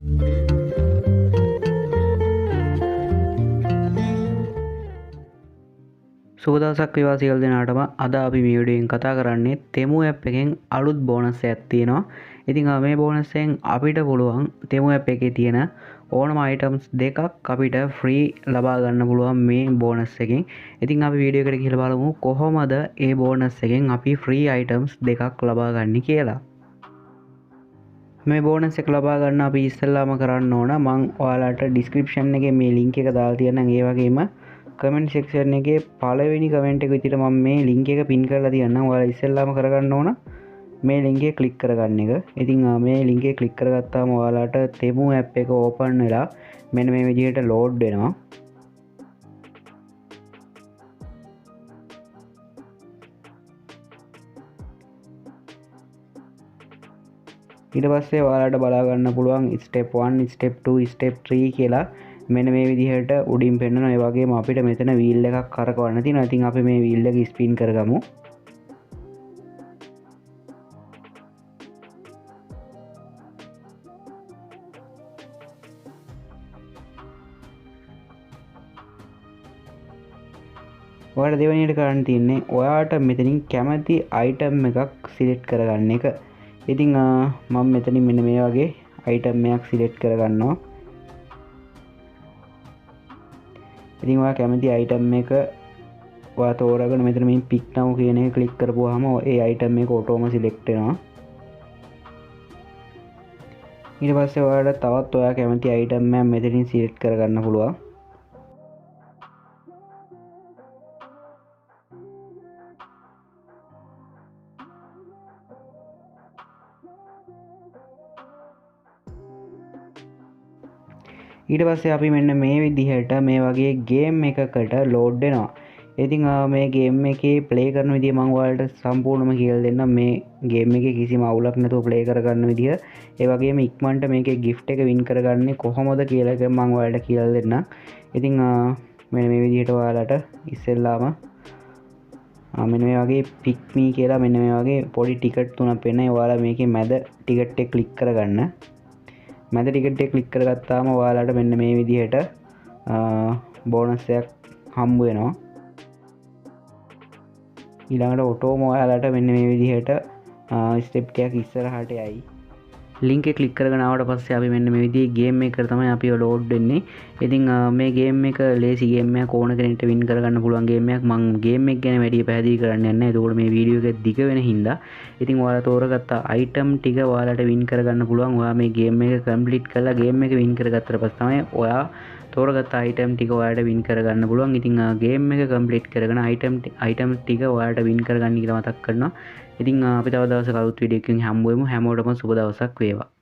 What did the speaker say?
සුබ දවසක් වේවා සියලු දෙනාටම. අද අපි මේ වීඩියෝෙන් කතා කරන්නේ තෙමු ඇප් එකෙන් අලුත් බෝනස් එකක් තියෙනවා. ඉතින් මේ බෝනස් එකෙන් අපිට පුළුවන් තෙමු ඇප් එකේ තියෙන ඕනම අයිටම්ස් දෙකක් අපිට ෆ්‍රී ලබා ගන්න පුළුවන් මේ බෝනස් එකෙන්. ඉතින් අපි වීඩියෝ එකට ගිහලා බලමු කොහොමද මේ බෝනස් එකෙන් අපි ෆ්‍රී අයිටම්ස් දෙකක් ලබා ගන්න කියලා. මේ බෝනස් එක ලබා ගන්න අපි ඉස්සෙල්ලාම කරන්න ඕන මම ඔයාලට ඩිස්ක්‍රිප්ෂන් එකේ මේ ලින්ක් එක දාලා තියෙනවා. ඒ වගේම කමෙන්ට් සෙක්ෂන් එකේ පළවෙනි කමෙන්ට් එක විදිහට මම මේ ලින්ක් එක පින් කරලා තියන්නම්. ඔයාලා ඉස්සෙල්ලාම කරගන්න ඕන මේ ලින්ක් එක ක්ලික් කරගන්න එක. ඉතින් මේ ලින්ක් එක ක්ලික් කරගත්තාම ඔයාලට තෙමු ඇප් එක ඕපන් වෙලා මෙන්න මේ විදිහට ලෝඩ් වෙනවා. ඊට පස්සේ ඔයාලට බලා ගන්න පුළුවන් ස්ටෙප් 1 ස්ටෙප් 2 ස්ටෙප් 3 කියලා මෙන්න මේ විදිහට උඩින් පෙන්නනවා. ඒ වගේම අපිට මෙතන වීල් එකක් කරකවන්න තියෙනවා. ඉතින් අපි මේ වීල් එක ස්පින් කරගමු. ඔයාලට දෙවෙනියට කරන්න තියෙන්නේ ඔයාට මෙතනින් කැමති අයිටම් එකක් සිලෙක්ට් කරගන්න එක. ඉතින් මම මෙතනින් මෙන්න මේ වගේ අයිටම් එකක් සිලෙක්ට් කරගන්නවා. ඉතින් ඔයා කැමති අයිටම් එක ඔයා තෝරගෙන මෙතන මේ පික් now කියන එක ක්ලික් කරපුවාම ඒ අයිටම් එක ඔටෝම සිලෙක්ට් වෙනවා. ඊට පස්සේ ඔයාලට තවත් ඔයා කැමති අයිටම් එකක් මෙතනින් සිලෙක්ට් කරගන්න පුළුවන්. ඊට පස්සේ අපි මෙන්න මේ විදිහට මේ වගේ ගේම් එකකට ලෝඩ් වෙනවා. ඉතින් මේ ගේම් එකේ ප්ලේ කරන විදිය මම ඔයාලට සම්පූර්ණයෙන්ම කියලා දෙන්නම්. මේ ගේම් එකේ කිසිම අවුලක් නැතුව ප්ලේ කරගන්න විදිය. ඒ වගේම ඉක්මනට මේකේ gift එක win කරගන්නේ කොහොමද කියලා එක මම ඔයාලට කියලා දෙන්නම්. ඉතින් මෙන්න මේ විදිහට ඔයාලට ඉස්සෙල්ලාම මෙන්න මේ වගේ pick me කියලා මෙන්න මේ වගේ පොඩි ටිකට් තුනක් පෙන්නයි. ඔයාලා මේකේ මැද ටිකට් එක ක්ලික් කරගන්න. මැද ටිකට් එක ක්ලික් කරගත්තාම ඔයාලට මෙන්න මේ විදිහට බෝනස් එකක් හම්බ වෙනවා. ඊළඟට ඔටෝම ඔයාලට මෙන්න මේ විදිහට ස්ටෙප් ටිකක් ඉස්සරහට යයි. ලින්ක් එක ක්ලික් කරගෙන ආවට පස්සේ අපි මෙන්න මේ විදිහේ ගේම් එකකට තමයි අපි ලෝඩ් වෙන්නේ. ඉතින් මේ ගේම් එක ලේසි ගේම් එකක් ඕන කෙනෙක්ට වින් කරගන්න පුළුවන් ගේම් එකක්. මම ගේම් එක ගැන වැඩි පැහැදිලි කරන්න යන්නේ නැහැ. ඒකෝට මේ වීඩියෝ එක දිග වෙන හින්දා ඉතින් ඔයාලා තෝරගත්ත අයිටම් ටික ඔයාලට වින් කරගන්න පුළුවන්. ඔයා මේ ගේම් එක කම්ප්ලීට් කරලා ගේම් එක වින් කරගත්තට පස්සේ තමයි ඔයා තෝරගත්ත අයිටම් ටික ඔයාලට වින් කරගන්න පුළුවන්. ඉතින් ගේම් එක කම්ප්ලීට් කරගෙන අයිටම් ටික ඔයාලට වින් කරගන්න කියලා මතක් කරනවා. ඉතින් අපි තව දවසක අලුත් වීඩියෝ එකකින් හම්බ වෙමු. හැමෝටම සුබ දවසක් වේවා.